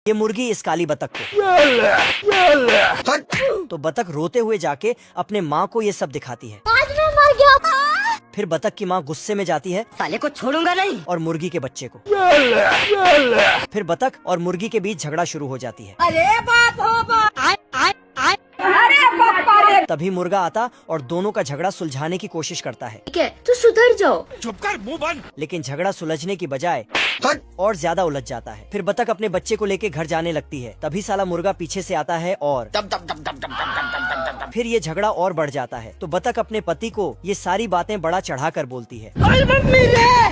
ये मुर्गी इस काली बतख को। तो बतख रोते हुए जाके अपने माँ को ये सब दिखाती है। आज मैं मर गया। फिर बतख की माँ गुस्से में जाती है, साले को छोड़ूंगा नहीं। और मुर्गी के बच्चे को। फिर बतख और मुर्गी के बीच झगड़ा शुरू हो जाती है। अरे बाप हो बाप। अरे बापा रे। तभी मुर्गा आता और दोनों का झगड़ा सुलझाने की कोशिश करता है। ठीक है, तू सुधर जाओ। चुप कर, मुंह बंद। लेकिन झगड़ा सुलझने की बजाय और ज्यादा उलझ जाता है। फिर बतख अपने बच्चे को लेके घर जाने लगती है। तभी साला मुर्गा पीछे से आता है और फिर ये झगड़ा और बढ़ जाता है। तो बतख अपने पति को ये सारी बातें बड़ा चढ़ाकर बोलती है।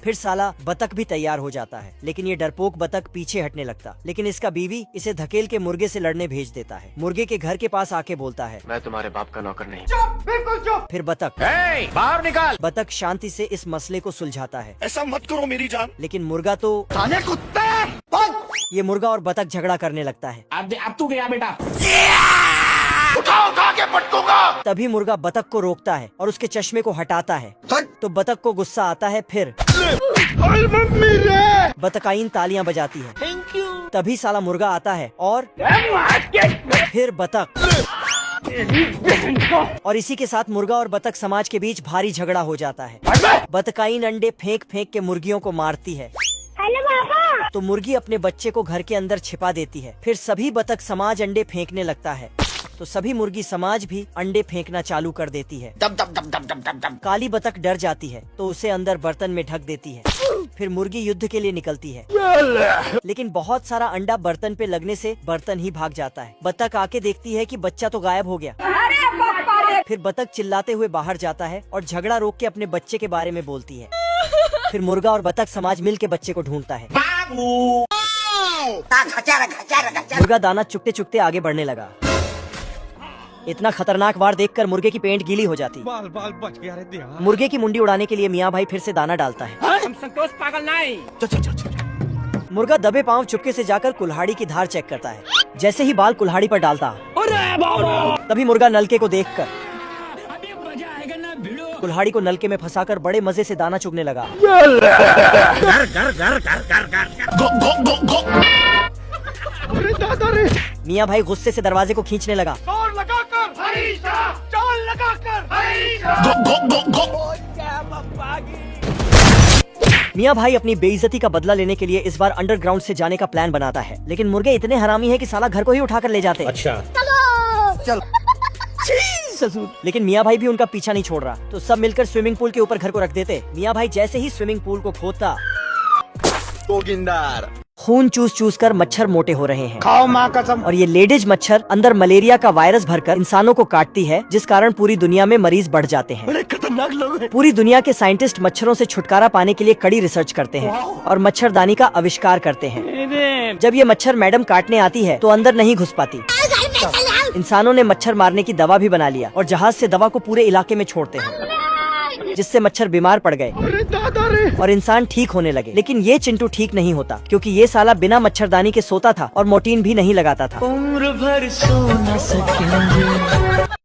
फिर साला बतख भी तैयार हो जाता है, लेकिन ये डरपोक बतख पीछे हटने लगता। लेकिन इसका बीवी इसे धकेल के मुर्गे से लड़ने भेज देता है। मुर्गे के घर के पास आके बोलता है, मैं तुम्हारे बाप का नौकर नहीं। बिल्कुल चुप। फिर बतख बाहर निकाल। बतख शांति से इस मसले को सुलझाता है। ऐसा मत करो मेरी जान। लेकिन मुर्गा तो साले कुत्ते। ये मुर्गा और बतख झगड़ा करने लगता है। अब तू गया बेटा। उठा के पटकूंगा। तभी मुर्गा बतख को रोकता है और उसके चश्मे को हटाता है। तो बतख को गुस्सा आता है। फिर बतकाइन तालियां बजाती है। Thank you. तभी साला मुर्गा आता है और फिर बतख, और इसी के साथ मुर्गा और बतख समाज के बीच भारी झगड़ा हो जाता है। बतकाइन अंडे फेंक फेंक के मुर्गियों को मारती है। हेलो पापा। तो मुर्गी अपने बच्चे को घर के अंदर छिपा देती है। फिर सभी बतख समाज अंडे फेंकने लगता है। तो सभी मुर्गी समाज भी अंडे फेंकना चालू कर देती है। काली बतख डर जाती है तो उसे अंदर बर्तन में ढक देती है। फिर मुर्गी युद्ध के लिए निकलती है, लेकिन बहुत सारा अंडा बर्तन पे लगने से बर्तन ही भाग जाता है। बतख आके देखती है कि बच्चा तो गायब हो गया। अरे बापा रे। फिर बतख चिल्लाते हुए बाहर जाता है और झगड़ा रोक के अपने बच्चे के बारे में बोलती है। फिर मुर्गा और बतख समाज मिल के बच्चे को ढूंढता है। मुर्गा दाना चुगते चुगते आगे बढ़ने लगा। इतना खतरनाक वार देखकर मुर्गे की पेंट गीली हो जाती। बाल बाल बच गया रे दिया। मुर्गे की मुंडी उड़ाने के लिए मियाँ भाई फिर से दाना डालता है। हम संतोष पागल नहीं। मुर्गा दबे पांव चुपके से जाकर कुल्हाड़ी की धार चेक करता है। जैसे ही बाल कुल्हाड़ी पर डालता, तभी मुर्गा नलके को देखकर कुल्हाड़ी को नलके में फंसाकर बड़े मजे से दाना चुगने लगा। मियाँ भाई गुस्से से दरवाजे को खींचने लगा। मियाँ भाई अपनी बेइज्जती का बदला लेने के लिए इस बार अंडरग्राउंड से जाने का प्लान बनाता है। लेकिन मुर्गे इतने हरामी हैं कि साला घर को ही उठाकर ले जाते। अच्छा। चल। लेकिन मियाँ भाई भी उनका पीछा नहीं छोड़ रहा। तो सब मिलकर स्विमिंग पूल के ऊपर घर को रख देते। मियाँ भाई जैसे ही स्विमिंग पूल को खोदता, खून चूस चूस कर मच्छर मोटे हो रहे हैं। खाओ माँ कसम। और ये लेडीज मच्छर अंदर मलेरिया का वायरस भरकर इंसानों को काटती है, जिस कारण पूरी दुनिया में मरीज बढ़ जाते हैं। बड़े खतरनाक लोग हैं। पूरी दुनिया के साइंटिस्ट मच्छरों से छुटकारा पाने के लिए कड़ी रिसर्च करते हैं और मच्छरदानी का आविष्कार करते हैं। जब ये मच्छर मैडम काटने आती है तो अंदर नहीं घुस पाती। इंसानों ने मच्छर मारने की दवा भी बना लिया और जहाज से दवा को पूरे इलाके में छोड़ते हैं, जिससे मच्छर बीमार पड़ गए और इंसान ठीक होने लगे। लेकिन ये चिंटू ठीक नहीं होता, क्योंकि ये साला बिना मच्छरदानी के सोता था और मोटीन भी नहीं लगाता था। उम्र भर सो न सकेंगे।